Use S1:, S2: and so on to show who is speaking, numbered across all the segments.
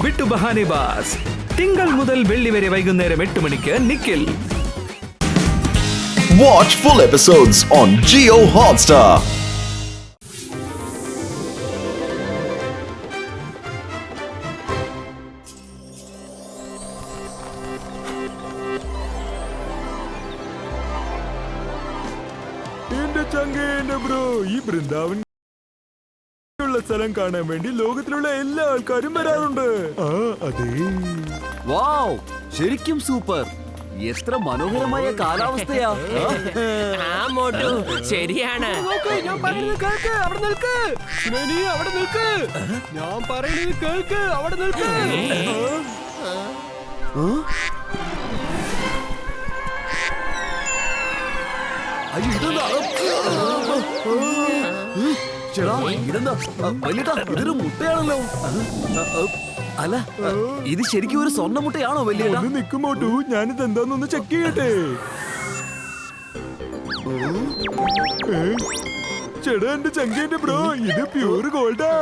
S1: വിട്ടു ബഹാനെ ബാസ്. തിങ്കൾ മുതൽ വെള്ളി വരെ വൈകുന്നേരം 8 മണിക്ക് Nikhil.
S2: Watch full episodes on Jio Hotstar.
S3: എന്റെ ചങ്കേന്റെ ബ്രോ, ഈ വൃന്ദാവൻ സ്ഥലം കാണാൻ വേണ്ടി ലോകത്തിലുള്ള എല്ലാ ആൾക്കാരും വരാറുണ്ട്. അതെ.
S4: വാവ്, ശരിക്കും സൂപ്പർ. എത്ര മനോഹരമായ കാലാവസ്ഥയാ.
S5: ശരിയാണ്.
S3: ഞാൻ പറയുന്നത് കേൾക്ക്, അവിടെ നിൽക്ക്. സുനേനി, അവിടെ നിൽക്ക്. ഞാൻ പറയുന്നത് കേൾക്ക്, അവിടെ നിൽക്ക്.
S4: അയ്യോ, ചേടാ, ഇതെന്താ വലിയേട്ടാ, ഇതൊരു മുട്ടയാണല്ലോ. അല്ല, ഇത് ശരിക്കും ഒരു സ്വർണ്ണ മുട്ടയാണോ വലിയേട്ടാ?
S3: ഒന്ന് നിക്കുമോട്ടു, ഞാനിത് എന്താന്നൊന്ന് ചെക്ക് ചെയ്യട്ടെ. ചേടാ, എന്റെ ചങ്കേന്റെ ബ്രോ, ഇത് പ്യൂർ ഗോൾഡാ.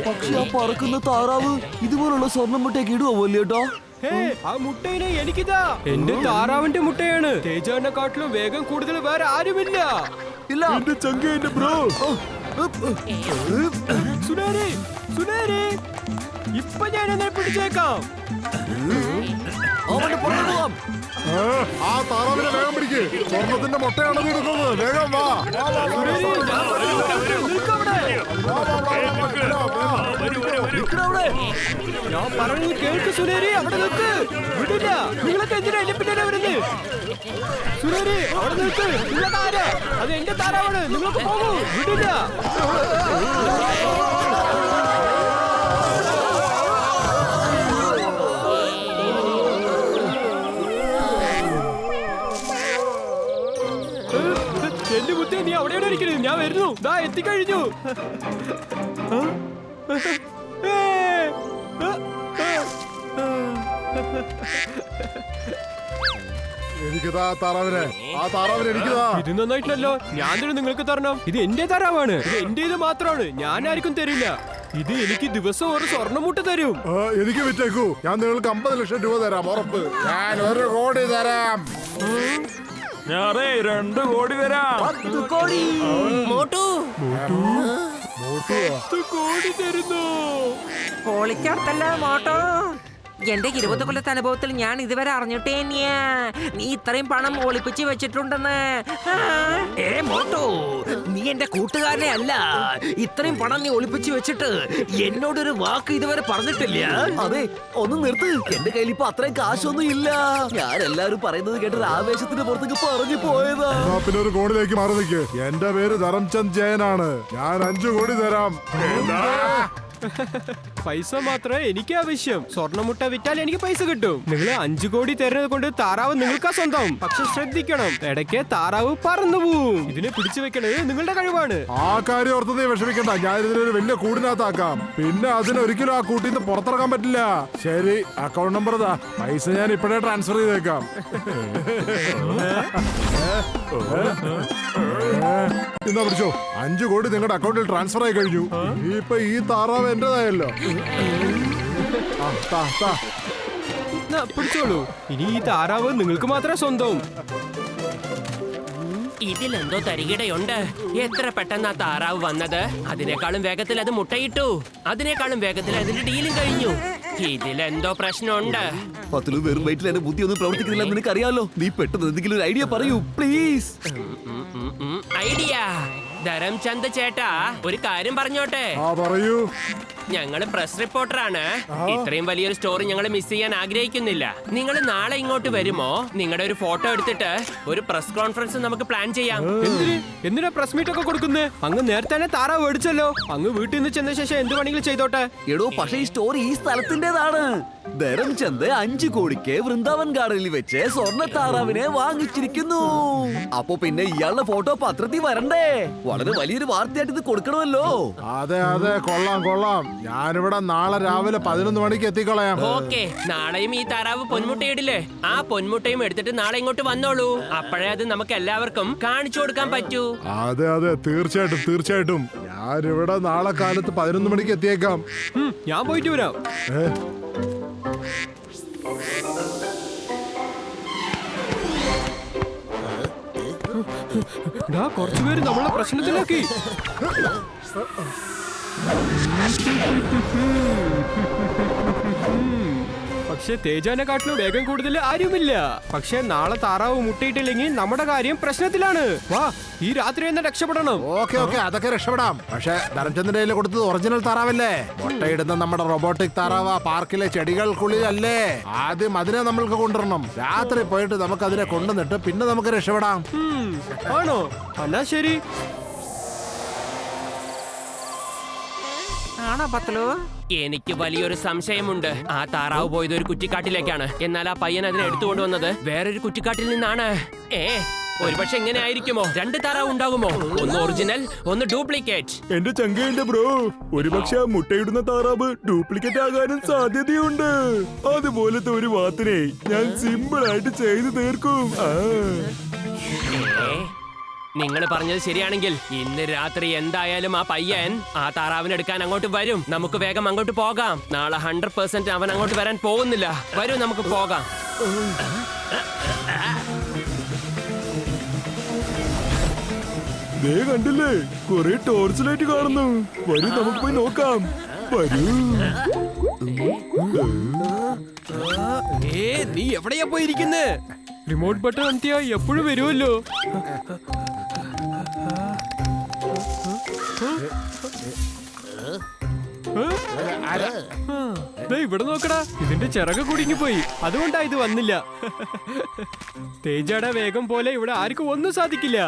S4: പക്ഷെ ആ പറക്കുന്ന താറാവ് ഇതുപോലുള്ള സ്വർണ്ണ മുട്ടയൊക്കെ ഇടുവോ വലിയേട്ടാ?
S3: ആ മുട്ടയിനെ എനിക്കിതാ. എന്റെ താറാവിന്റെ മുട്ടയാണ്. തേജാനെക്കാട്ടിലും വേഗം കൂടുതൽ വേറെ ആരുമില്ല.
S4: ഇല്ല,
S3: എന്റെ ചങ്കേന്റെ ബ്രോ. സുനേരി, സുനേരി, ഇപ്പൊ ഞാൻ എന്നെ പിടിച്ചേക്കാം.
S4: അവന്റെ പുറകെ പോവാം.
S6: ആ താറാവിനെ വേഗം പിടിക്ക്. സ്വർണത്തിന്റെ മുട്ടയാണെന്ന് എടുക്കുന്നത്. വേഗം വാ.
S3: സുനേരി, ഞാൻ പറയുന്നത് നിൽക്കവിടെ. ഞാൻ പറഞ്ഞത് കേൾക്ക് സുനേരി, അവിടെ നിൽക്ക്. വിടില്ല. നിങ്ങളൊക്കെ എന്തിനാ എന്റെ പിന്നാലെ വരുന്നത്? സുനേരി, അവിടെ നിൽക്ക്. നിങ്ങളുടെ ആരാ? അത് എന്റെ താറാവാണ്. നിങ്ങൾക്ക് പോകൂ. വിടില്ല. എന്റെ മുത്തേ, നീ അവിടെയാണ് ഇരിക്കുന്നത്. ഞാൻ വരുന്നു. ദാ എത്തിക്കഴിഞ്ഞു.
S6: എനിക്കിതാ താറാവിനെ. ആ താറാവിനെ എനിക്കിതാ.
S3: ഇത് നന്നായിട്ടല്ലോ. ഞാൻ തന്നെ നിങ്ങൾക്ക് തരണം. ഇത് എന്റെ താറാവാണ്. ഇത് എന്റേത് മാത്രമാണ്. ഞാൻ ആർക്കും തരില്ല. ഇത് എനിക്ക് ദിവസം ഒരു സ്വർണ്ണമുട്ട തരും.
S6: എനിക്ക് വിറ്റേക്കൂ. ഞാൻ നിങ്ങൾക്ക് 50 ലക്ഷം രൂപ തരാം, ഉറപ്പ്. ഞാൻ 1 കോടി തരാം.
S3: ഞാനേ 2 കോടി തരാം.
S4: 10 കോടി.
S5: മോട്ടു
S3: 10 കോടി തരുന്നു.
S7: പൊളിക്കടുത്തല്ല മോട്ടോ. എന്റെ 20 കൊല്ലത്തെ അനുഭവത്തിൽ ഞാൻ ഇതുവരെ അറിഞ്ഞിട്ടേ നീ ഇത്രയും പണം ഒളിപ്പിച്ച് വെച്ചിട്ടുണ്ടെന്ന്. മോട്ടോ, നീ എന്റെ കൂട്ടുകാരനെ അല്ല. ഇത്രയും പണം നീ ഒളിപ്പിച്ച് വെച്ചിട്ട് എന്നോടൊരു വാക്ക് ഇതുവരെ പറഞ്ഞിട്ടില്ല.
S4: അതെ, ഒന്ന് നിർത്ത്. എന്റെ കയ്യിൽ ഇപ്പൊ അത്രയും കാശൊന്നും ഇല്ല. ഞാൻ എല്ലാരും പറയുന്നത് കേട്ടൊരു ആവേശത്തിന് പുറത്തേക്ക് പറഞ്ഞു പോയതാ.
S6: എന്നാ പിന്നെ 1 കോടിയിലേക്ക് മാറി നിൽക്ക്. എന്റെ പേര് ധരംചന്ദ് ജയനാണ്. ഞാൻ 5 കോടി തരാം.
S3: പൈസ മാത്രമേ എനിക്ക് ആവശ്യം. സ്വർണ്ണമുട്ട വിറ്റാൽ എനിക്ക് പൈസ കിട്ടും. നിങ്ങൾ 5 കോടി തരുന്നത് കൊണ്ട് താറാവ് നിങ്ങൾക്കാ സ്വന്തം. പക്ഷെ ശ്രദ്ധിക്കണം, ഇടയ്ക്ക് താറാവ് പറന്നു പോവും. ഇതിനെ പിടിച്ചു വെക്കണത് നിങ്ങളുടെ കഴിവാണ്.
S6: ആ കാര്യം ഓർത്ത് നീ വിഷമിക്കണ്ട. ഞാൻ ഇതിനൊരു വലിയ കൂടിനകത്താക്കാം. പിന്നെ അതിനൊരിക്കലും ആ കൂട്ടിന്ന് പുറത്തിറക്കാൻ പറ്റില്ല. ശരി, അക്കൗണ്ട് നമ്പർ ഇതാ. പൈസ ഞാൻ ഇപ്പോഴേ ട്രാൻസ്ഫർ ചെയ്തേക്കാം. എന്നാ പിടിച്ചോ. 5 കോടി നിങ്ങളുടെ അക്കൗണ്ടിൽ ട്രാൻസ്ഫർ ആയി കഴിഞ്ഞു. ഇപ്പൊ ഈ താറാവ് എന്റേതായല്ലോ.
S3: പിടിച്ചോളൂ. ഇനി ഈ താറാവ് നിങ്ങൾക്ക് മാത്രമേ സ്വന്തം.
S5: ഇതിലെന്തോ തരികിടയുണ്ട്. എത്ര പെട്ടെന്ന് ആ താറാവ് വന്നത്. അതിനേക്കാളും വേഗത്തിൽ അത് മുട്ടയിട്ടു. അതിനേക്കാളും വേഗത്തിൽ അതിന്റെ ഡീലും കഴിഞ്ഞു. ഇതിലെന്തോ പ്രശ്നമുണ്ട്.
S4: പത്തിലും വെറും വയറ്റിൽ എന്റെ ബുദ്ധി ഒന്നും പ്രവർത്തിക്കുന്നില്ല. നിനക്ക് അറിയാലോ. നീ പെട്ടെന്ന് എന്തെങ്കിലും ഒരു ഐഡിയ പറയൂ പ്ലീസ്.
S5: ഐഡിയ. ധരംചന്ദ് ചേട്ടാ, ഒരു കാര്യം പറഞ്ഞോട്ടെ.
S6: പറയൂ.
S5: ഞങ്ങള് പ്രസ് റിപ്പോർട്ടറാണ്. ഇത്രയും വലിയൊരു സ്റ്റോറി ഞങ്ങൾ മിസ് ചെയ്യാൻ ആഗ്രഹിക്കുന്നില്ല. നിങ്ങൾ നാളെ ഇങ്ങോട്ട് വരുമോ? നിങ്ങളുടെ ഒരു ഫോട്ടോ എടുത്തിട്ട് ഒരു പ്രസ് കോൺഫറൻസ് നമുക്ക് പ്ലാൻ ചെയ്യാം.
S3: എന്തിനാ പ്രസ് മീറ്റ് ഒക്കെ കൊടുക്കുന്നത്? അങ്ങ് നേരത്തെ താറാവ് മേടിച്ചല്ലോ. അങ്ങ് വീട്ടിൽ നിന്ന് ചെന്ന ശേഷം എന്ത് വേണമെങ്കിലും ചെയ്തോട്ടെ.
S4: എടോ, പക്ഷേ ഈ സ്റ്റോറി ഈ സ്ഥലത്തിന്റേതാണ്. ധരംചന്ദ് 5 കോടിക്ക് വൃന്ദാവൻ ഗാർഡനിൽ വെച്ച് സ്വർണ്ണ താറാവിനെ വാങ്ങിച്ചിരിക്കുന്നു. അപ്പൊ പിന്നെ ഇയാളുടെ ഫോട്ടോ പത്രത്തിൽ വരണ്ടേ? വളരെ വലിയൊരു വാർത്തയായിട്ട് ഇത് കൊടുക്കണമല്ലോ.
S6: അതെ അതെ, കൊള്ളാം കൊള്ളാം. ഞാനിവിടെ നാളെ രാവിലെ 11 മണിക്ക് എത്തിക്കളയാം.
S5: ഓക്കെ, നാളെയും ഈ താറാവ് പൊന്മുട്ടയിടില്ലേ? ആ പൊന്മുട്ടയും എടുത്തിട്ട് നാളെ ഇങ്ങോട്ട് വന്നോളൂ. അപ്പോഴേ അത് നമുക്ക് എല്ലാവർക്കും കാണിച്ചു കൊടുക്കാൻ പറ്റൂ.
S6: അതെ അതെ, തീർച്ചയായിട്ടും തീർച്ചയായിട്ടും. ഞാനിവിടെ നാളെ കാലത്ത് 11 മണിക്ക് എത്തിയേക്കാം.
S3: ഞാൻ പോയിട്ട് വരാം. കുറച്ചുപേര് നമ്മളെ പ്രശ്നത്തിലാക്കി. പക്ഷെ തേജാനെക്കാട്ടിലും വേഗം കൂടുതൽ ആരുമില്ല. പക്ഷെ നാളെ താറാവ് മുട്ടയിട്ടില്ലെങ്കിൽ നമ്മുടെ കാര്യം പ്രശ്നത്തിലാണ്. വാ, ഈ രാത്രി തന്നെ രക്ഷപ്പെടണം.
S6: ഓക്കെ ഓക്കെ, അതൊക്കെ രക്ഷപ്പെടാം. പക്ഷെ ധർമ്മചന്ദ്രന്റെ കയ്യിൽ കൊടുത്തത് ഒറിജിനൽ താറാവല്ലേ? മുട്ടയിടുന്ന നമ്മുടെ റോബോട്ടിക് താറാവ് പാർക്കിലെ ചെടികൾക്കുള്ളിലല്ലേ? ആദ്യം അതിനെ നമ്മൾക്ക് കൊണ്ടുവരണം. രാത്രി പോയിട്ട് നമുക്ക് അതിനെ കൊണ്ടുവന്നിട്ട് പിന്നെ നമുക്ക് രക്ഷപ്പെടാം.
S3: ആണോ? എന്നാ ശരി.
S7: ആണോ പത്തലു?
S5: എനിക്ക് വലിയൊരു സംശയമുണ്ട്. ആ താറാവ് പോയത് ഒരു കുറ്റിക്കാട്ടിലേക്കാണ്. എന്നാൽ ആ പയ്യൻ അതിനെ എടുത്തുകൊണ്ടുവന്നത് വേറൊരു കുറ്റിക്കാട്ടിൽ നിന്നാണ്. ഒരുപക്ഷെ ഇങ്ങനെ ആയിരിക്കുമോ? 2 താറാവ് ഉണ്ടാകുമോ? ഒന്ന് ഒറിജിനൽ, ഒന്ന് ഡ്യൂപ്ലിക്കേറ്റ്.
S8: എന്റെ ചങ്കയുണ്ട് ബ്രോ. ഒരുപക്ഷെ ആ മുട്ടയിടുന്ന താറാവ് ഡ്യൂപ്ലിക്കേറ്റ് ആകാനും സാധ്യതയുണ്ട്. അതുപോലത്തെ ഒരു വാത്തിനെ ഞാൻ സിമ്പിൾ ആയിട്ട് ചെയ്തു തീർക്കും.
S5: നിങ്ങൾ പറഞ്ഞത് ശരിയാണെങ്കിൽ ഇന്ന് രാത്രി എന്തായാലും ആ പയ്യൻ ആ താറാവിനെടുക്കാൻ അങ്ങോട്ട് വരും. നമുക്ക് വേഗം അങ്ങോട്ട് പോകാം. നാളെ 100% അവൻ അങ്ങോട്ട് വരാൻ പോകുന്നില്ല. വരൂ, നമുക്ക് പോകാം.
S8: ദേ കണ്ടില്ലേ, കുറെ ടോർച്ച് ലൈറ്റ് കാണുന്നു. വരൂ, നമുക്ക് പോയി നോക്കാം. വരൂ.
S3: നീ എവിടെയാ പോയിരിക്കുന്നേ? റിമോട്ട് ബട്ടൺ അമർത്തിയാ എപ്പോഴും വരുമല്ലോ. ഇവിടെ നോക്കടാ, ഇതിന്റെ ചിറക് കുടുങ്ങി പോയി. അതുകൊണ്ടാ ഇത് വന്നില്ല. തേജയുടെ വേഗം പോലെ ഇവിടെ ആർക്കും ഒന്നും സാധിക്കില്ല.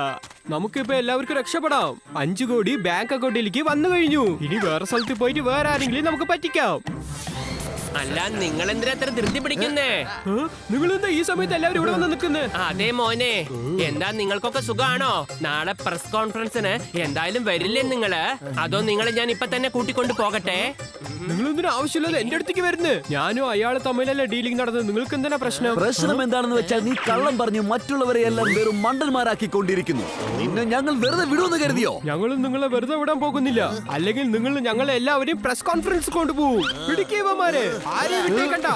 S3: നമുക്കിപ്പോ എല്ലാവർക്കും രക്ഷപ്പെടാം. 5 കോടി ബാങ്ക് അക്കൗണ്ടിലേക്ക് വന്നു കഴിഞ്ഞു. ഇനി വേറെ സ്ഥലത്ത് പോയിട്ട് വേറെ ആരെങ്കിലും നമുക്ക് പറ്റിക്കാം.
S5: അല്ല, നിങ്ങൾ എന്തിനാ അത്ര ധൃതി പിടിക്കുന്നേ?
S3: നിങ്ങൾ എന്താ ഈ സമയത്ത് എല്ലാവരും ഇവിടെ വന്ന് നിൽക്കുന്നേ?
S5: അതെ മോനെ, എന്താ നിങ്ങൾക്കൊക്കെ സുഖാണോ? നാളെ പ്രസ് കോൺഫറൻസിന് എന്തായാലും വരില്ലേ നിങ്ങള്? അതോ നിങ്ങളെ ഞാൻ ഇപ്പൊ തന്നെ കൂട്ടിക്കൊണ്ട് പോകട്ടെ?
S3: നിങ്ങൾ എന്തിനാ ആവശ്യമില്ലാതെ എന്റെ അടുത്തേക്ക് വരുന്നത്? ഞാനും അയാളെ തമ്മിലല്ലേ ഡീലിംഗ് നടന്നത്. നിങ്ങൾക്ക് എന്തിനാ പ്രശ്നം?
S4: പ്രശ്നം എന്താണെന്ന് വെച്ചാൽ നീ കള്ളം പറഞ്ഞു മറ്റുള്ളവരെ എല്ലാം വെറും മണ്ടന്മാരാക്കിക്കൊണ്ടിരിക്കുന്നു. നിന്നെ ഞങ്ങൾ വെറുതെ വിടുമെന്ന് കരുതിയോ?
S3: ഞങ്ങളും നിങ്ങളെ വെറുതെ വിടാൻ പോകുന്നില്ല. അല്ലെങ്കിൽ നിങ്ങൾ ഞങ്ങളെ എല്ലാവരെയും പ്രസ് കോൺഫറൻസ് കൊണ്ടുപോകും. പിടിക്കവന്മാരെ, ആരെയും വിട്ടേക്കണ്ട.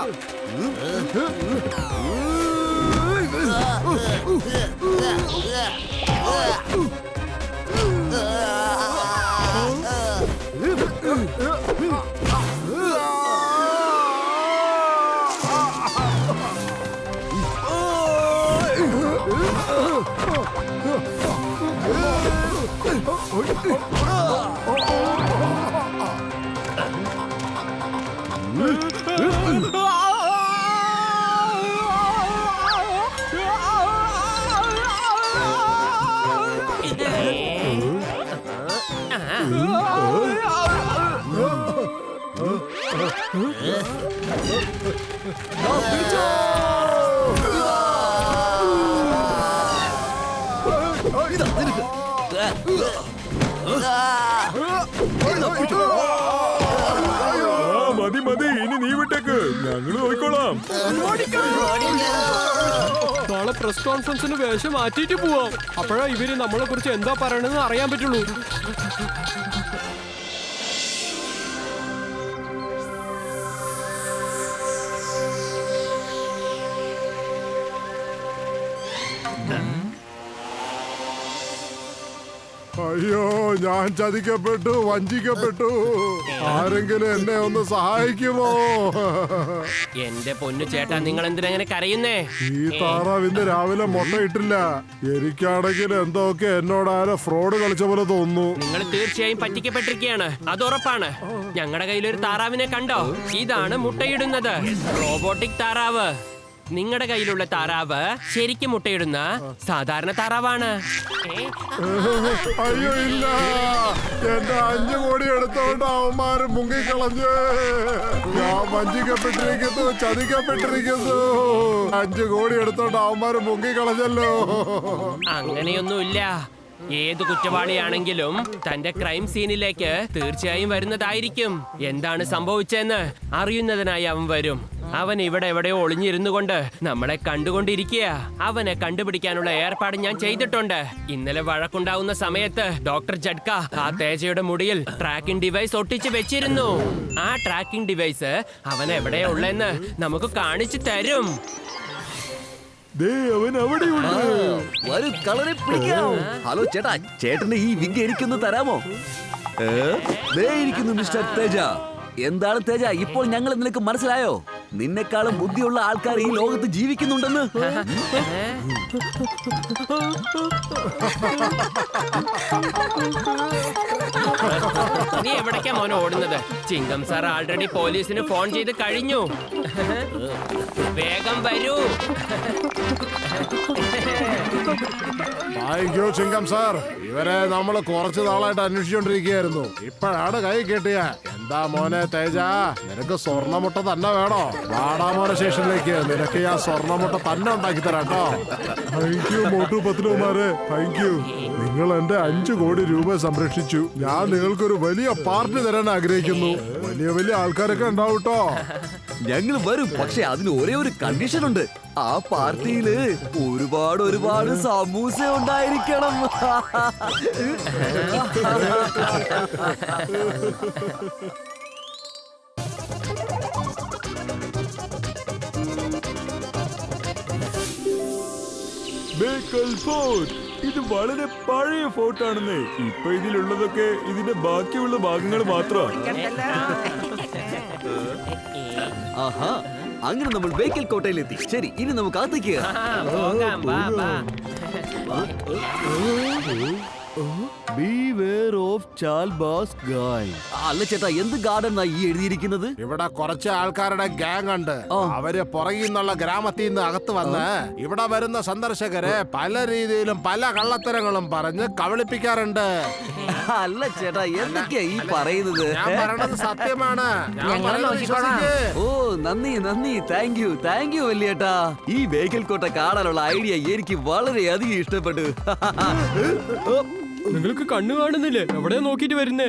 S8: മതി മതി, ഇനി നീ വിട്ടേക്ക്, ഞങ്ങൾ നോക്കിക്കോളാം.
S3: നാളെ പ്രസ് കോൺഫറൻസിന് വേഷം മാറ്റിയിട്ട് പോവാം. അപ്പോഴാ ഇവര് നമ്മളെ കുറിച്ച് എന്താ പറയണെന്ന് അറിയാൻ പറ്റുള്ളൂ.
S6: അയ്യോ, ഞാൻ ചതിക്കപ്പെട്ടു, വഞ്ചിക്കപ്പെട്ടു. ആരെങ്കിലും എന്നെ ഒന്ന് സഹായിക്കുമോ?
S5: എന്റെ പൊന്നു ചേട്ടാ, നിങ്ങൾ എന്തിനങ്ങനെ കരയുന്നേ?
S6: ഈ താറാവ് ഇന്ന് രാവിലെ മുട്ടയിട്ടില്ല. എനിക്കാണെങ്കിൽ എന്തൊക്കെ എന്നോട് ആരോ ഫ്രോഡ് കളിച്ച പോലെ തോന്നുന്നു.
S5: നിങ്ങൾ തീർച്ചയായും പറ്റിക്കപ്പെട്ടിരിക്കുകയാണ്, അത് ഉറപ്പാണ്. ഞങ്ങളുടെ കയ്യിലൊരു താറാവിനെ കണ്ടോ? ഇതാണ് മുട്ടയിടുന്നത്, റോബോട്ടിക് താറാവ്. നിങ്ങളുടെ കയ്യിലുള്ള താറാവ് ശരിക്കും മുട്ടയിടുന്ന സാധാരണ താറാവാണ്.
S6: അയ്യോ ഇല്ല, എന്റെ 5 കോടി എടുത്തോണ്ട് അവന്മാര് മുങ്ങിക്കളഞ്ഞ്. ഞാൻ വഞ്ചിക്കപ്പെട്ടിരിക്കുന്നു, ചതിക്കപ്പെട്ടിരിക്കുന്നു. 5 കോടി എടുത്തോണ്ട് അവന്മാര് മുങ്ങിക്കളഞ്ഞല്ലോ.
S5: അങ്ങനെയൊന്നുമില്ല. ഏത് കുറ്റവാളിയാണെങ്കിലും തന്റെ ക്രൈം സീനിലേക്ക് തീർച്ചയായും വരുന്നതായിരിക്കും. എന്താണ് സംഭവിച്ചതെന്ന് അറിയുന്നതിനായി അവൻ വരും. അവൻ ഇവിടെ എവിടെയോ ഒളിഞ്ഞിരുന്നു കൊണ്ട് നമ്മളെ കണ്ടുകൊണ്ടിരിക്കുക. അവനെ കണ്ടുപിടിക്കാനുള്ള ഏർപ്പാട് ഞാൻ ചെയ്തിട്ടുണ്ട്. ഇന്നലെ വഴക്കുണ്ടാവുന്ന സമയത്ത് ഡോക്ടർ ജഡ്ക ആ തേജയുടെ മുടിയിൽ ട്രാക്കിംഗ് ഡിവൈസ് ഒട്ടിച്ച് വെച്ചിരുന്നു. ആ ട്രാക്കിംഗ് ഡിവൈസ് അവൻ എവിടെയാ ഉള്ളതെന്ന് നമുക്ക് കാണിച്ചു തരും.
S8: ദേ അവൻ അവിടെയുണ്ട്.
S4: വരൂ കളറെ പിടിക്കാം. ഹലോ ചേട്ടാ, ചേട്ടന്റെ ഈ വിഗ് എനിക്കൊന്ന് തരാമോ? ദേ ഇരിക്കുന്നു മിസ്റ്റർ തേജ. എന്താണ് തേജ, ഇപ്പോൾ ഞങ്ങൾ നിനക്ക് മനസ്സിലായോ? നിന്നെക്കാളും ബുദ്ധിയുള്ള ആൾക്കാർ ഈ ലോകത്ത് ജീവിക്കുന്നുണ്ടെന്ന്.
S5: നീ എവിടേക്കാ മോനെ ഓടുന്നത്? ചിങ്കം സാർ ആൾറെഡി പോലീസിന് ഫോൺ ചെയ്ത് കഴിഞ്ഞു. വേഗം വരൂ.
S6: Thank you ചിങ്കം sir. ഇവരെ നമ്മൾ കുറച്ചു നാളായിട്ട് അന്വേഷിച്ചോണ്ടിരിക്കുകയായിരുന്നു. ഇപ്പോഴാണ് കൈ കിട്ടിയ. എന്താ മോനെ തേജ, നിനക്ക് സ്വർണ്ണമുട്ട തന്നെ വേണോ? വാടാമോനെ സ്റ്റേഷനിലേക്ക് നിനക്ക് ആ സ്വർണ്ണമുട്ട തന്നെ ഉണ്ടാക്കി തരാം കേട്ടോ. താങ്ക് യു മോട്ടു പത്ലുമാരെ, താങ്ക് യു. നിങ്ങൾ എന്റെ 5 കോടി രൂപ സംരക്ഷിച്ചു. ഞാൻ നിങ്ങൾക്കൊരു വലിയ പാർട്ടി തരാൻ ആഗ്രഹിക്കുന്നു. വലിയ വലിയ ആൾക്കാരൊക്കെ ഉണ്ടാവും കേട്ടോ.
S4: ഞങ്ങൾ വരും, പക്ഷെ അതിന് ഒരേ ഒരു കണ്ടീഷൻ ഉണ്ട്. ആ പാർട്ടിയില് ഒരുപാട് സമൂസ ഉണ്ടായിരിക്കണം.
S8: ബേക്കൽ ഫോർട്ട്. ഇത് വളരെ പഴയ ഫോർട്ടാണെന്നേ. ഇപ്പൊ ഇതിലുള്ളതൊക്കെ ഇതിന്റെ ബാക്കിയുള്ള ഭാഗങ്ങൾ മാത്രമാണ്.
S4: ആഹാ, അങ്ങനെ നമ്മൾ ബേക്കൽ കോട്ടയിലെത്തി. ശരി, ഇനി നമുക്ക് അകത്തേക്ക്
S5: പോകാം, വാ, വാ.
S4: Beware of ചാൽബാസ് ഗായ്. അല്ല ചേട്ടാ, എന്ത് ഗാർഡൻ ഈ എഴുതിയിരിക്കുന്നത്?
S6: ഇവിടെ കുറച്ച് ആൾക്കാരുടെ ഗ്യാങ് ഉണ്ട്. അവര് പുറകിൽ നിന്നുള്ള ഗ്രാമത്തിൽ നിന്ന് അകത്ത് വന്ന് ഇവിടെ വരുന്ന സന്ദർശകരെ പല രീതിയിലും പല കള്ളത്തരങ്ങളും പറഞ്ഞ് കബളിപ്പിക്കാറുണ്ട്.
S4: അല്ല ചേട്ടാ, എന്തൊക്കെയാ ഈ പറയുന്നത്?
S6: ഞാൻ പറയണത് സത്യമാണ്. ഞാൻ പറയുന്നത് വിശ്വസിക്ക്.
S4: ഓ നന്ദി, താങ്ക് യു വല്യേട്ടാ. ഈ ബേക്കൽ കോട്ട കാണാനുള്ള ഐഡിയ എനിക്ക് വളരെയധികം ഇഷ്ടപ്പെട്ടു.
S3: നിങ്ങൾക്ക് കണ്ണു കാണുന്നില്ലേ? എവിടെ നോക്കിട്ട് വരുന്നേ?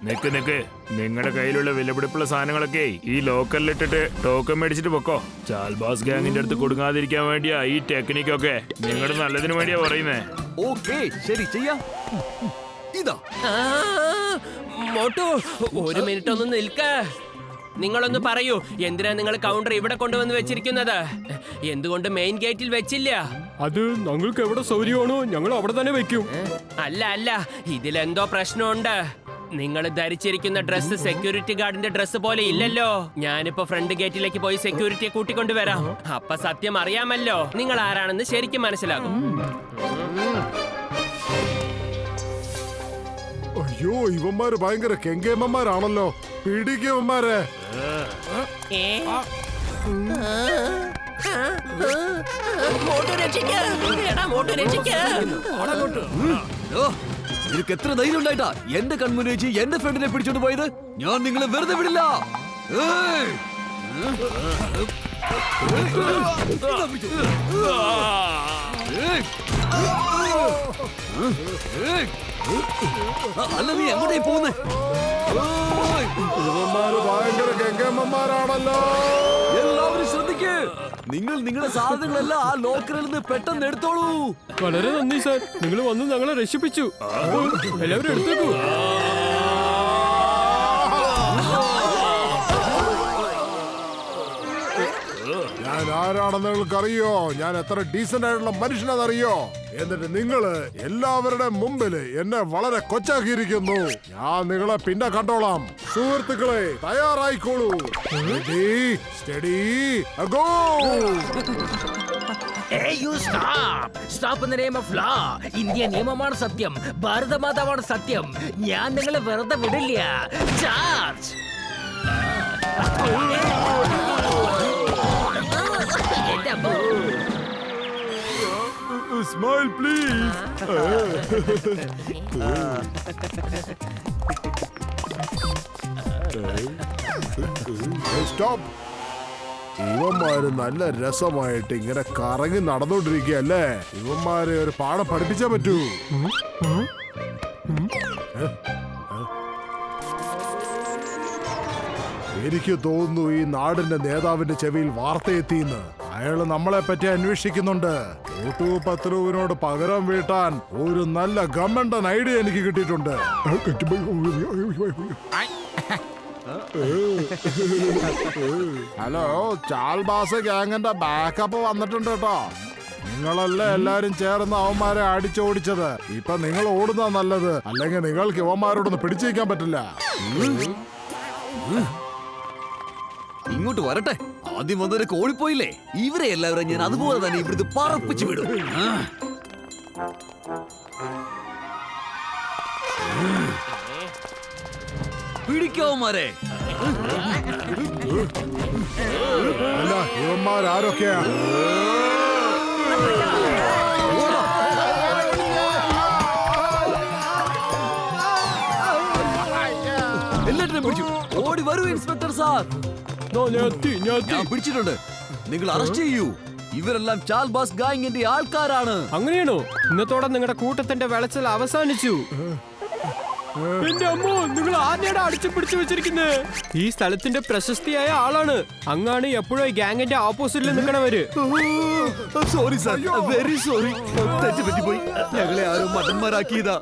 S8: നിക്ക് നിങ്ങളുടെ കയ്യിലുള്ള വിലപിടിപ്പുള്ള സാധനങ്ങളൊക്കെ ഈ ലോക്കലിലിട്ടിട്ട് ടോക്കൺ മേടിച്ചിട്ട് പൊക്കോ. ചാൽബാസ് ഗാങ്ങിന്റെ അടുത്ത് കൊടുങ്ങാതിരിക്കാൻ വേണ്ടിയാ ഈ ടെക്നിക്കൊക്കെ. നിങ്ങളുടെ നല്ലതിന് വേണ്ടിയാ പറയുന്നേ.
S4: ഓക്കേ, ശരി ചെയ്യാം. ഇതാ
S5: മോട്ടു, ഒരു മിനിറ്റ് ഒന്ന് നിൽക്ക. നിങ്ങളൊന്ന് പറയൂ, എന്തിനാ നിങ്ങൾ കൗണ്ടർ ഇവിടെ കൊണ്ടുവന്ന് വെച്ചിരിക്കുന്നത്? എന്തുകൊണ്ട് മെയിൻ ഗേറ്റിൽ വെച്ചില്ല?
S3: അത് ഞങ്ങൾക്ക് എവിടെ സൗകര്യമാണോ ഞങ്ങൾ അവിടെ തന്നെ വെക്കും.
S5: അല്ല, ഇതിലെന്തോ പ്രശ്നമുണ്ട്. നിങ്ങൾ ധരിച്ചിരിക്കുന്ന ഡ്രസ് സെക്യൂരിറ്റി ഗാർഡിന്റെ ഡ്രസ് പോലെ ഇല്ലല്ലോ. ഞാനിപ്പോ ഫ്രണ്ട് ഗേറ്റിലേക്ക് പോയി സെക്യൂരിറ്റിയെ കൂട്ടിക്കൊണ്ടുവരാം. അപ്പൊ സത്യം അറിയാമല്ലോ, നിങ്ങൾ ആരാണെന്ന് ശരിക്കും മനസ്സിലാകും.
S6: അയ്യോ, ഇവന്മാര് ഭയങ്കര കെങ്കേമ്മന്മാരാണല്ലോ. പിടിക്കവന്മാരെ.
S4: നിനക്ക് എത്ര ധൈര്യം ഉണ്ടായിട്ടാ എന്റെ കൺമുന്നിൽ വെച്ച് എന്റെ ഫ്രണ്ടിനെ പിടിച്ചോണ്ട് പോയത്? ഞാൻ നിങ്ങളെ വെറുതെ വിടില്ല. അല്ല, നീ എങ്ങോട്ടേ പോകുന്നേ?
S6: ഇവന്മാര് ഭയങ്കര കെങ്കേമ്മന്മാരാണല്ലോ.
S4: എല്ലാവരും ശ്രദ്ധിക്കേ. നിങ്ങൾ നിങ്ങളുടെ സാധനങ്ങളെല്ലാം ആ ലോക്കറിൽ നിന്ന് പെട്ടെന്ന് എടുത്തോളൂ.
S3: വളരെ നന്ദി സാർ, നിങ്ങൾ വന്ന് ഞങ്ങളെ രക്ഷിപ്പിച്ചു. എല്ലാവരും എടുത്തേക്കൂ.
S6: ഞാൻ ആരാണെന്ന് നിങ്ങൾക്കറിയോ? ഞാൻ എത്ര ഡീസന്റ് ആയിട്ടുള്ള മനുഷ്യനെന്നറിയോ? എന്നിട്ട് നിങ്ങള് എല്ലാവരുടെ മുമ്പിൽ എന്നെ വളരെ കൊച്ചാക്കിയിരിക്കുന്നു. ഞാൻ നിങ്ങളെ പിന്നെ കണ്ടോളാം. സുഹൃത്തുക്കളെ, തയ്യാറായിക്കോളൂ. Study go.
S7: ഇന്ത്യ നിയമമാണ് സത്യം, ഭാരതമാതാവാണ് സത്യം. ഞാൻ നിങ്ങളെ വെറുതെ വിടില്ല. ചാർജ്.
S8: Smile please.
S6: സ്റ്റോപ്പ്. ഇവന്മാര് നല്ല രസമായിട്ട് ഇങ്ങനെ കറങ്ങി നടന്നോണ്ടിരിക്കുകയല്ലേ. ഇവന്മാരെ ഒരു പാഠം പഠിപ്പിച്ചാ പറ്റൂ. എനിക്ക് തോന്നുന്നു ഈ നാടിന്റെ നേതാവിന്റെ ചെവിയിൽ വാർത്ത എത്തിയെന്ന്. അയാള് നമ്മളെ പറ്റി അന്വേഷിക്കുന്നുണ്ട്. മോട്ടു പത്രുവിനോട് പകരം വീട്ടാൻ ഒരു നല്ല ഗവൺമെന്റ് ഐഡിയ എനിക്ക് കിട്ടിയിട്ടുണ്ട്. ഹലോ, ചാൽബാസ് ഗ്യാങ്ങിന്റെ ബാക്കപ്പ് വന്നിട്ടുണ്ട് കേട്ടോ. നിങ്ങളല്ലേ എല്ലാരും ചേർന്ന് അവന്മാരെ അടിച്ചോടിച്ചത്. ഇപ്പൊ നിങ്ങൾ ഓടുന്ന നല്ലത്, അല്ലെങ്കിൽ നിങ്ങൾക്ക് ഇവന്മാരോടൊന്ന് പിടിച്ചു വയ്ക്കാൻ പറ്റില്ല.
S4: ഇങ്ങോട്ട് വരട്ടെ. ആദ്യം വന്നവരൊക്കെ ഓടിപ്പോയില്ലേ, ഇവരെ എല്ലാവരും ഞാൻ അതുപോലെ തന്നെ ഇവിടുത്തെ പറപ്പിച്ചു വിടും. പിടിക്കാവന്മാരെ.
S6: അല്ല, ഇവന്മാരാരൊക്കെയാ?
S4: എല്ലാത്തിനും പിടിച്ചു. ഓടി വരൂ ഇൻസ്പെക്ടർ സാർ. ഞാൻ പിടിച്ചിട്ടുണ്ട്. നിങ്ങൾ അറസ്റ്റ് ചെയ്യൂ. ഇവരെല്ലാം ചാൽബാസ് ഗാങ്ങിന്റെ ആൾക്കാരാണ്.
S3: അങ്ങനെയാണോ? ഇന്നത്തോടെ നിങ്ങളുടെ കൂട്ടത്തിന്റെ വിളച്ചൽ അവസാനിച്ചു. എന്റെ അമ്മോ, നിങ്ങൾ ആരെയാണ് അടിച്ചു പിടിച്ചു വെച്ചിരിക്കുന്നത്? ഈ സ്ഥലത്തിന്റെ പ്രശസ്തിയായ ആളാണ്. അങ്ങാണ് എപ്പോഴും ഈ ഗ്യാങ്ങിന്റെ ഓപ്പോസിറ്റിൽ നിൽക്കണവര്.
S4: Sorry sir, very sorry. തെറ്റ് പറ്റിപ്പോയി. ഞങ്ങളെ ആരോ മടന്മാരാക്കിയതാ.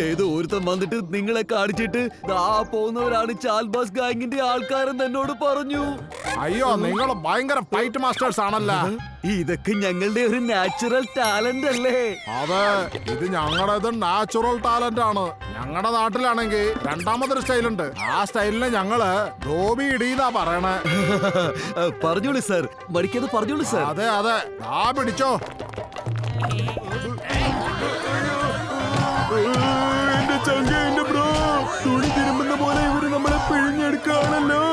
S4: ഏതോ ഒരുത്തം വന്നിട്ട് നിങ്ങളെ കാണിച്ചിട്ട് ദാ പോകുന്നവരാണ് ചാൽബാസ് ഗാങ്ങിന്റെ ആൾക്കാരെന്ന് എന്നോട് പറഞ്ഞു.
S6: അയ്യോ, നിങ്ങൾ ഭയങ്കര ഫൈറ്റ് മാസ്റ്റേഴ്സ് ആണല്ലോ.
S4: ഇതൊക്കെ ഞങ്ങളുടെ ഒരു നാച്ചുറൽ ടാലന്റ് അല്ലേ?
S6: അതെ, ഇത് ഞങ്ങളുടേത് നാച്ചുറൽ ടാലന്റ് ആണ്. ഞങ്ങളുടെ നാട്ടിലാണെങ്കിൽ രണ്ടാമതൊരു സ്റ്റൈലുണ്ട്. ആ സ്റ്റൈലിന് ഞങ്ങള് ധോബി ഇടീന്നാ പറയണേ.
S4: പറഞ്ഞോളൂ സാർ, മടിക്കാതെ പറഞ്ഞോളൂ സാർ.
S6: അതെ അതെ, ആ പിടിച്ചോ.
S8: എന്റെ ചങ്ക, എന്റെ ബ്രോ, തുണി തിരുമ്പുന്ന പോലെ ഇവര് നമ്മളെ പിഴിഞ്ഞെടുക്കാണല്ലോ.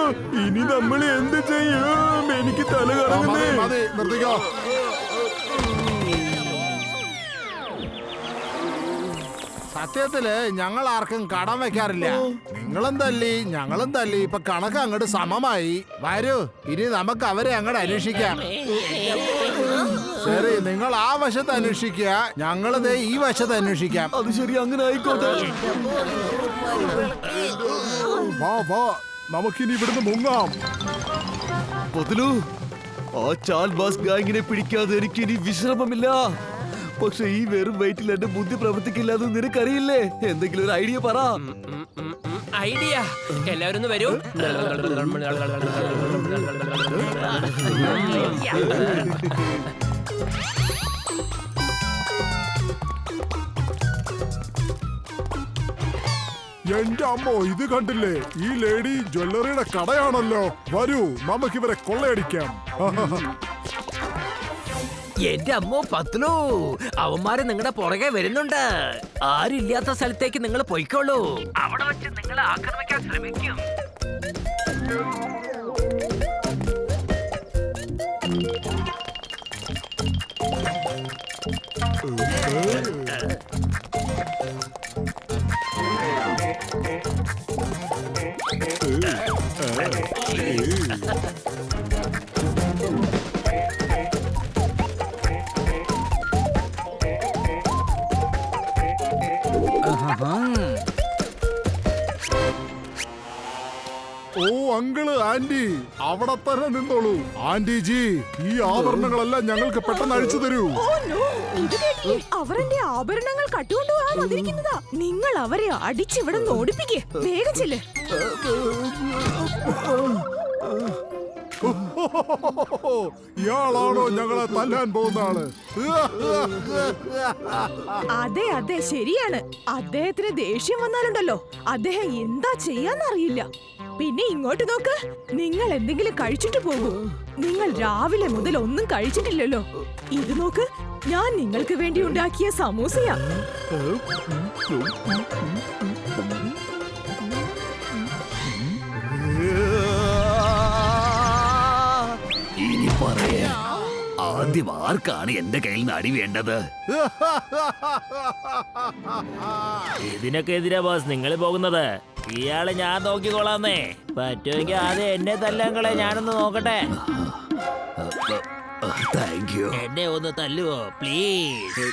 S8: ഇനി നമ്മൾ എന്ത് ചെയ്യും? എനിക്ക് തല കറങ്ങുന്നേ.
S6: മതി, നിർത്തിക്കോ. സത്യത്തില് ഞങ്ങൾ ആർക്കും കടം വെക്കാറില്ല. നിങ്ങളും തല്ലി ഞങ്ങളും തല്ലി, ഇപ്പൊ കണക്ക് അങ്ങോട്ട് സമമായി. വരൂ, ഇനി നമുക്ക് അവരെ അങ്ങോട്ട് അന്വേഷിക്കാം. ശരി, നിങ്ങൾ ആ വശത്ത് അന്വേഷിക്കുക, ഞങ്ങളിത് ഈ വശത്ത് അന്വേഷിക്കാം.
S4: അത് ശരി, അങ്ങനെ ആയിക്കോട്ടെ.
S6: വാ വാ, നമുക്കിനി ഇവിടുന്ന് മുങ്ങാം.
S4: പൊതുലു, ആ ചാൽബാസ് ഗാങ്ങിനെ പിടിക്കാതെ എനിക്ക് ഇനി വിശ്രമമില്ല. പക്ഷെ ഈ വെറും വെയിറ്റിൽ എന്റെ ബുദ്ധി പ്രവർത്തിക്കില്ലാതെ നിനക്കറിയില്ലേ? എന്തെങ്കിലും ഒരു ഐഡിയ പറ.
S5: ഐഡിയ. എല്ലാവരും ഒന്ന് വരൂ.
S6: എന്റെ അമ്മോ, ഇത് കണ്ടില്ലേ? ഈ ലേഡി ജ്വല്ലറിയുടെ കടയാണല്ലോ. വരൂ, നമുക്കിവരെ കൊള്ളയടിക്കാം.
S7: എന്റെ അമ്മോ പത്ലു, അവന്മാര് നിങ്ങളുടെ പുറകെ വരുന്നുണ്ട്. ആരില്ലാത്ത സ്ഥലത്തേക്ക് നിങ്ങൾ പൊയ്ക്കോളൂ. അവിടെ വെച്ച് നിങ്ങൾ ആക്രമിക്കാൻ ശ്രമിക്കും.
S6: ഓ അങ്കിള്, ആന്റി, അവിടെ തന്നെ നിന്നോളൂ. ആന്റി ജി, ഈ ആഭരണങ്ങളെല്ലാം ഞങ്ങൾക്ക് പെട്ടെന്ന് അഴിച്ചു തരൂ.
S9: അവരുടെ ആഭരണങ്ങൾ കട്ടുകൊണ്ടുപോകാൻ വന്നിരിക്കുന്നതാ. നിങ്ങൾ അവരെ അടിച്ചിവിടെ ഓടിപ്പിക്കേ. വേഗം ചെല്ല്.
S6: ഇയാളാണോ ഞങ്ങളെ തല്ലാൻ പോകുന്ന ആള്?
S9: അതെ അതെ, ശരിയാണ്. അദ്ദേഹത്തിന് ദേഷ്യം വന്നാലുണ്ടല്ലോ, അദ്ദേഹം എന്താ ചെയ്യാന്നറിയില്ല. പിന്നെ ഇങ്ങോട്ട് നോക്ക്, നിങ്ങൾ എന്തെങ്കിലും കഴിച്ചിട്ട് പോകൂ. നിങ്ങൾ രാവിലെ മുതൽ ഒന്നും കഴിച്ചിട്ടില്ലല്ലോ. ഇത് നോക്ക്, ഞാൻ നിങ്ങൾക്ക് വേണ്ടി ഉണ്ടാക്കിയ സമൂസയാ.
S4: ഇനി പറയാ, ആദ്യം ആർക്കാണ് എന്റെ കയ്യിൽ നിന്ന് അടി വേണ്ടത്?
S10: ഇതിനൊക്കെ എതിരാ ബോസ് നിങ്ങൾ പോകുന്നത്. ഇയാളെ ഞാൻ നോക്കിക്കോളാന്നേ. പറ്റുമെങ്കിൽ ആദ്യം എന്നെ തല്ലാങ്കളെ ഞാനൊന്ന് നോക്കട്ടെ.
S4: Thank you.
S10: എന്നെ ഒന്ന് തല്ലുവോ പ്ലീസ്?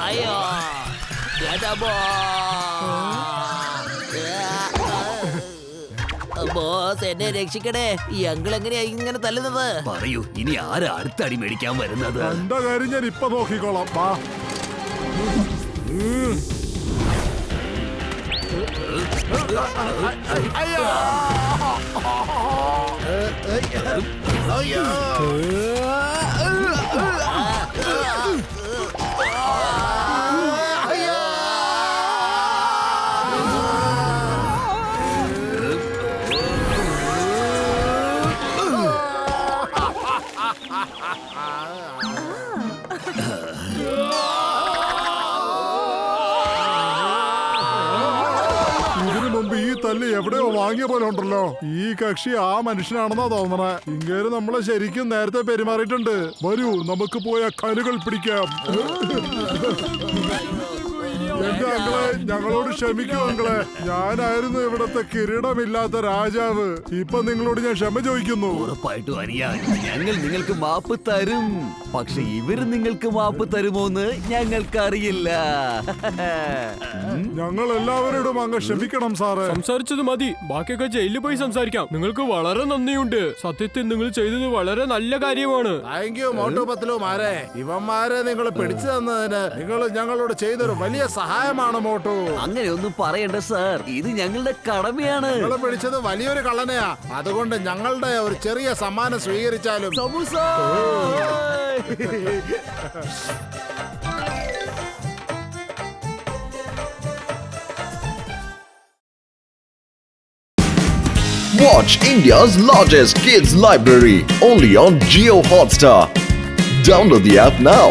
S10: അയ്യോ ബോസ് എന്നെ രക്ഷിക്കണേ. ഈ അങ്കിൾ എങ്ങനെയാ ഇങ്ങനെ തല്ലുന്നത്?
S4: പറയൂ, ഇനി ആരാ അടുത്ത അടി മേടിക്കാൻ വരുന്നത്?
S6: എന്റെ കാര്യം ഞാൻ ഇപ്പൊ നോക്കിക്കോളാം. വാ. ഇതിനു മുമ്പ് ഈ തല്ല് എവിടെയോ വാങ്ങിയ പോലെ ഉണ്ടല്ലോ. ഈ കക്ഷി ആ മനുഷ്യനാണെന്നാ തോന്നണേ. ഇങ്ങേര് നമ്മളെ ശരിക്കും നേരത്തെ പെരുമാറിയിട്ടുണ്ട്. വരൂ, നമുക്ക് പോയ കലുകൾ പിടിക്കാം. എന്റെ അങ്ങളെ, ഞങ്ങളോട് ക്ഷമിക്കൂ അങ്ങളെ. ഞാനായിരുന്നു ഇവിടത്തെ കിരീടമില്ലാത്ത രാജാവ്. ഇപ്പൊ നിങ്ങളോട് ഞാൻ ക്ഷമ ചോദിക്കുന്നു.
S4: ഉറപ്പായിട്ടും അനിയാ, ഞങ്ങൾ നിങ്ങൾക്ക് മാപ്പ് തരും. പക്ഷെ ഇവര് നിങ്ങൾക്ക് മാപ്പ് തരുമോന്ന് ഞങ്ങൾക്കറിയില്ല.
S6: ഞങ്ങൾ എല്ലാവരോടും അങ്ങ് ക്ഷമിക്കണം സാറേ.
S3: സംസാരിച്ചത് മതി, ബാക്കിയൊക്കെ ജയിലിൽ പോയി സംസാരിക്കാം. നിങ്ങൾക്ക് വളരെ നന്ദിയുണ്ട്. സത്യത്തിൽ നിങ്ങൾ ചെയ്തത് വളരെ നല്ല കാര്യമാണ്.
S6: താങ്ക് യു മോട്ടു പത്ലു മാരെ. ഇവന്മാരെ നിങ്ങൾ പിടിച്ചു തന്നതിന് നിങ്ങൾ ഞങ്ങളോട് ചെയ്തൊരു വലിയ സഹായമാണ് മോട്ടു.
S4: അങ്ങനെയൊന്നും പറയണ്ട സാർ, ഇത് ഞങ്ങളുടെ കടമയാണ്.
S6: നിങ്ങളെ പിടിച്ചത് വലിയൊരു കള്ളനെയാ. അതുകൊണ്ട് ഞങ്ങളുടെ ഒരു ചെറിയ സമ്മാനം സ്വീകരിച്ചാലും.
S2: Watch India's largest kids library only on Jio Hotstar. Download the app now.